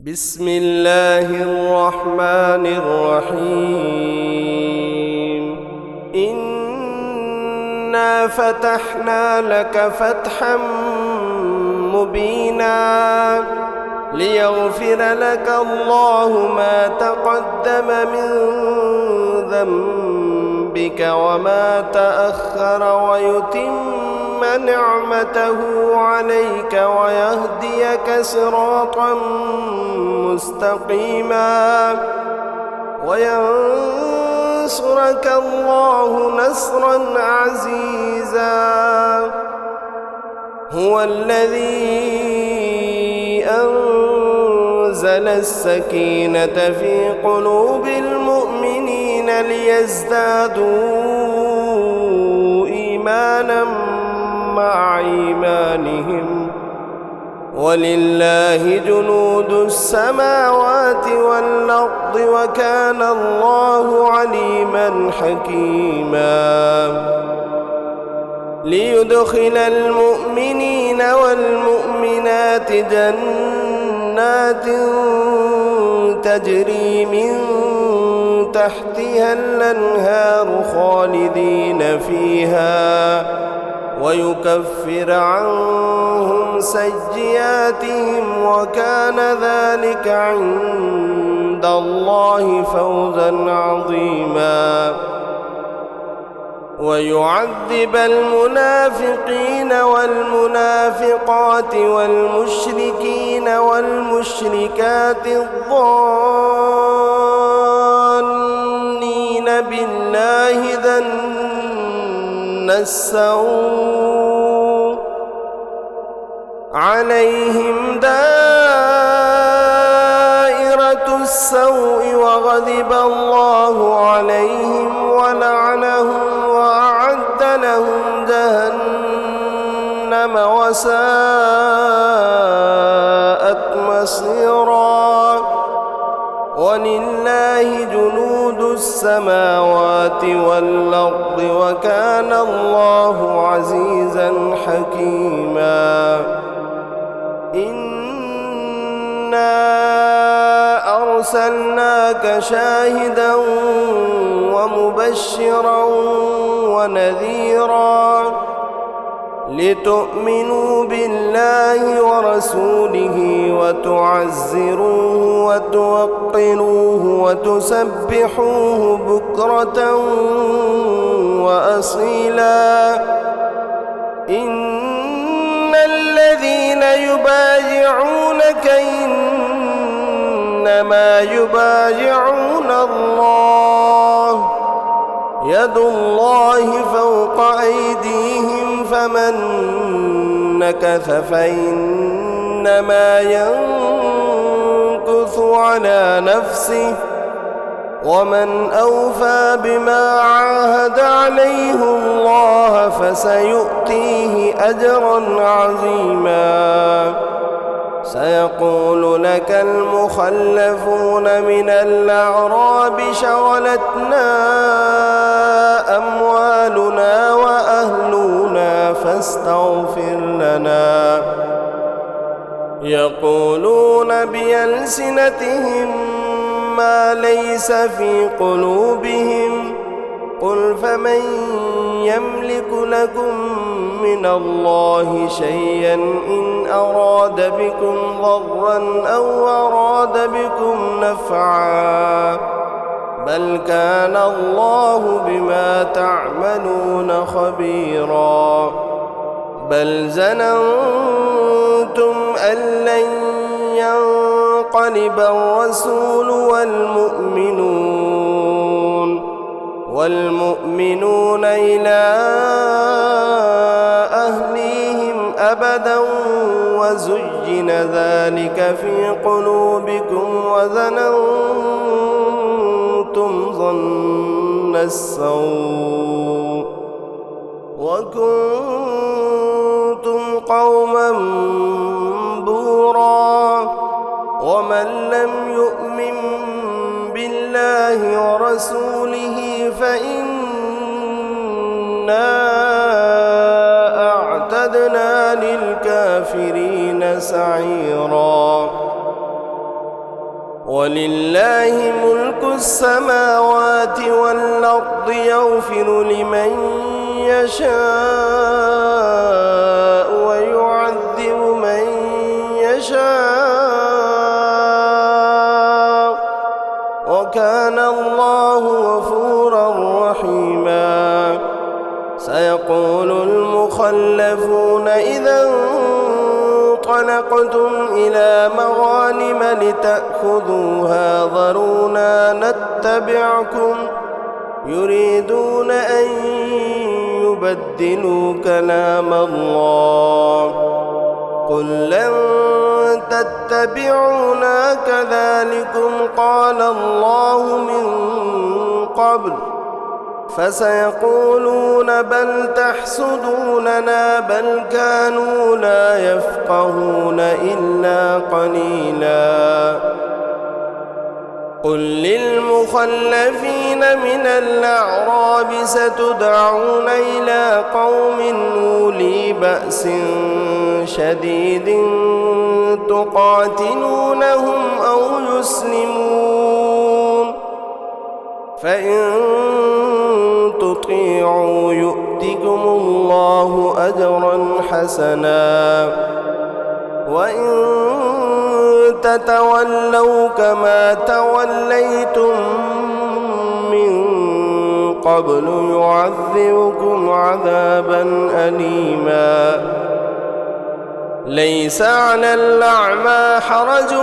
بسم الله الرحمن الرحيم إنا فتحنا لك فتحا مبينا ليغفر لك الله ما تقدم من ذنبك وما تأخر ويتم نعمته عليك ويهديك صراطا مستقيما وينصرك الله نصرا عزيزا هو الذي أنزل السكينة في قلوب المؤمنين ليزدادوا إيمانا مع إيمانهم ولله جنود السماوات والأرض وكان الله عليما حكيما ليدخل المؤمنين والمؤمنات جنات تجري من تحتها الأنهار خالدين فيها ويكفر عنهم سيئاتهم وكان ذلك عند الله فوزا عظيما ويعذب المنافقين والمنافقات والمشركين والمشركات الظانين بالله ظن السوء عليهم دائرة السوء وغضب الله عليهم ولعنهم وأعد لهم جهنم وساءت مصيرا ولله جنود السماوات والأرض وكان الله عزيزا حكيما إنا أرسلناك شاهدا ومبشرا ونذيرا لتؤمنوا بالله ورسوله وتعزروه وتوقروه وتسبحوه بكرة وأصيلا إن الذين يبايعونك إنما يبايعون الله يد الله فوق أيديهم فمن نكث فإنما ينكث على نفسه ومن أوفى بما عاهد عليه الله فسيؤتيه أجرا عظيما سيقول لك المخلفون من الأعراب شغلتنا أموالنا وأهلنا فاستغفر لنا يقولون بألسنتهم ما ليس في قلوبهم قل فمن يملك لكم من الله شيئا إن أراد بكم ضرا أو أراد بكم نفعا بل كان الله بما تعملون خبيرا بل ظننتم أن لن ينقلب الرسول والمؤمنون إلى أهليهم أبدا وزين ذلك في قلوبكم وظننتم ظن السوء وكنتم قوما بورا ومن لم يؤمن بالله ورسوله فإنا أعتدنا للكافرين سعيرا ولله ملك السماوات والأرض يغفر لمن يشاء ويعذب من يشاء وكان الله غفورا رحيما. سيقول المخلفون إذا انطلقتم إلى مغانم لتأخذوها ذرونا نتبعكم يريدون أن يبدلوا كلام الله قل لن تتبعونا كذلكم قال الله من قبل فسيقولون بل تحسدوننا بل كانوا لا يفقهون إلا قليلا. قل للمخلفين من الأعراب ستدعون إلى قوم أولي بأس شديد تقاتلونهم أو يسلمون فإن تطيعوا يؤتكم الله أجرا حسنا وإن تتولوا كما توليتم من قبل يعذبكم عذابا أليما. ليس على الأعمى حرج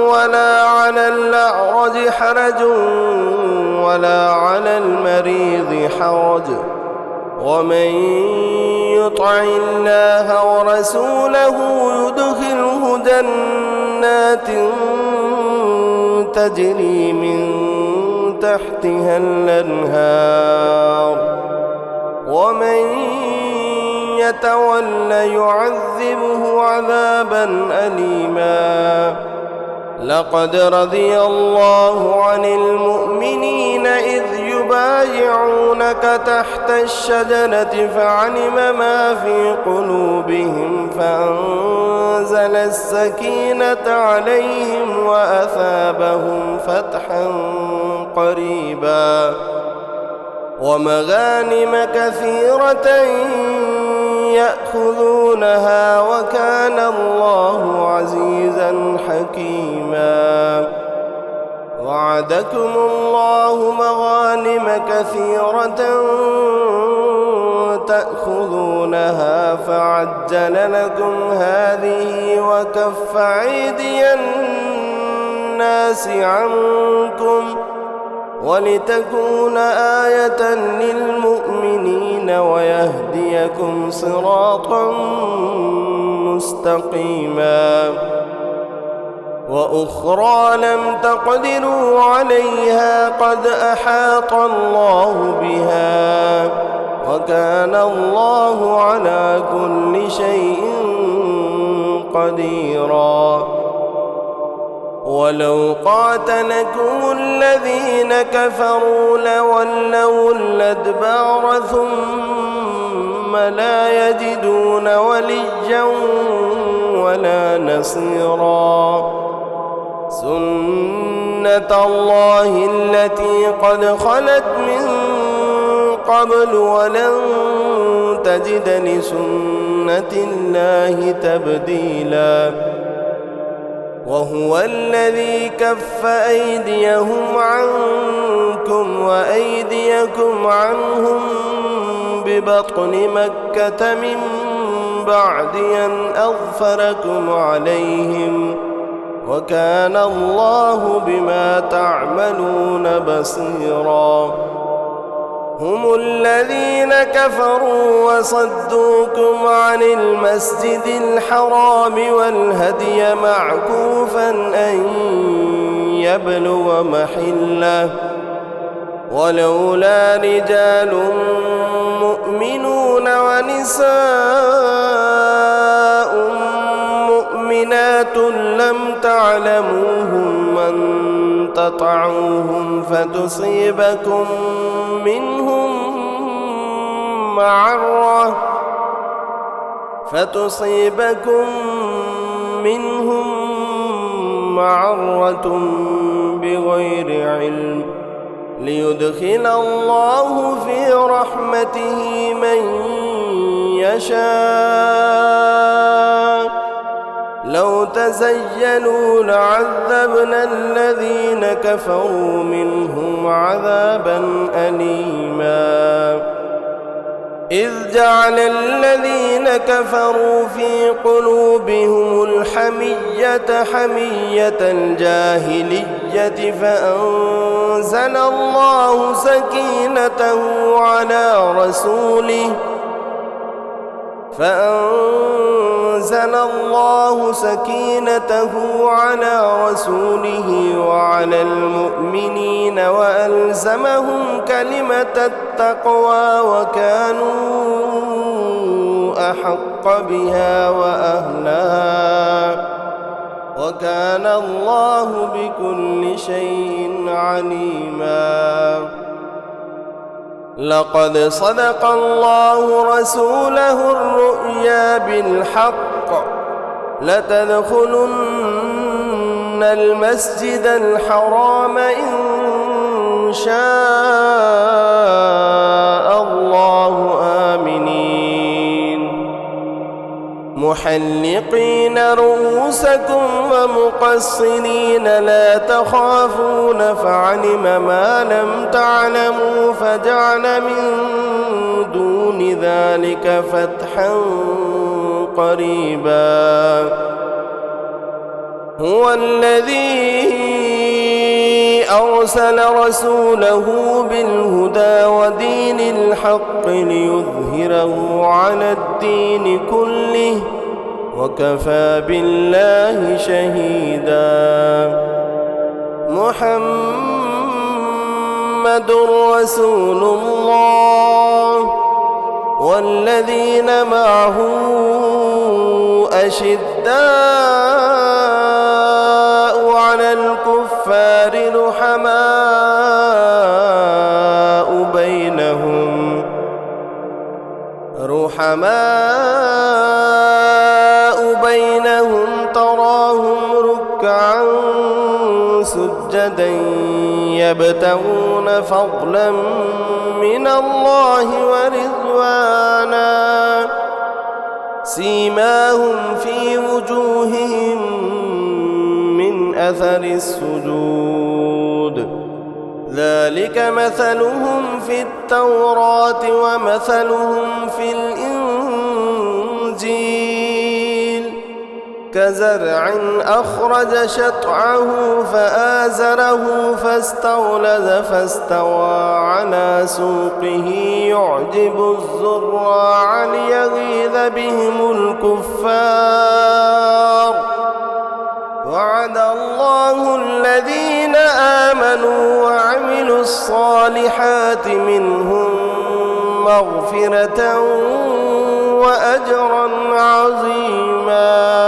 ولا على الأعرج حرج ولا على المريض حرج ومن يطع الله ورسوله يدخله جنات تجري من تحتها الأنهار ومن يتولى يعذبه عذابا أليما. لقد رضي الله عن المؤمنين إذ يبايعونك تحت الشجرة فعلم ما في قلوبهم فأنزل السكينة عليهم وأثابهم فتحا قريبا ومغانم كثيرة يأخذونها وكان الله عزيزا حكيما. وعدكم الله مغانم كثيرة تأخذونها فعجل لكم هذه وكف أيدي الناس عنكم ولتكون آية للمؤمنين ويهديكم صراطا مستقيما. وأخرى لم تقدروا عليها قد أحاط الله بها وكان الله على كل شيء قديرا. ولو قاتلكم الذين كفروا لولوا الأدبار ثم لا يجدون وليا ولا نصيرا. سنة الله التي قد خلت من قبل ولن تجد لسنة الله تبديلا. وهو الذي كف أيديهم عنكم وأيديكم عنهم ببطن مكة من بعد أن أظفركم عليهم وكان الله بما تعملون بصيرا. هم الذين كفروا وصدوكم عن المسجد الحرام والهدي معكوفا أن يبلغ محله ولولا رجال مؤمنون ونساء مؤمنات لم تعلموهم أن تطعنوهم فتصيبكم منهم معرة بغير علم ليدخل الله في رحمته من يشاء لو تزيلوا لعذبنا الذين كفروا منهم عذابا أليما إذ جعل الذين كفروا في قلوبهم الحمية حمية الجاهلية فأنزل الله سكينته على رسوله وعلى المؤمنين وألزمهم كلمة التقوى وكانوا أحق بها وأهلها وكان الله بكل شيء عليما لقد صدق الله رسوله الرؤيا بالحق لتدخلن المسجد الحرام إن شاء الله آمنين محلقين رؤوسكم ومقصرين لا تخافون فعلم ما لم تعلموا فجعل من دون ذلك فتحا قريبا هو الذي أرسل رسوله بالهدى ودين الحق ليظهره على الدين كله وكفى بالله شهيدا محمد رسول الله والذين معه أشداء على الكفار رحماء بينهم تراهم ركعا سجدا يبتغون فضلا من الله ورضوانا سيماهم في وجوههم من أثر السجود ذلك مثلهم في التوراة ومثلهم في الإنجيل كزرع أخرج شطعه فآزره فاستغلظ فاستوى على سوقه يعجب الزراع ليغيظ بهم الكفار وعد الله الذين آمنوا وعملوا الصالحات منهم مغفرة وأجرا عظيما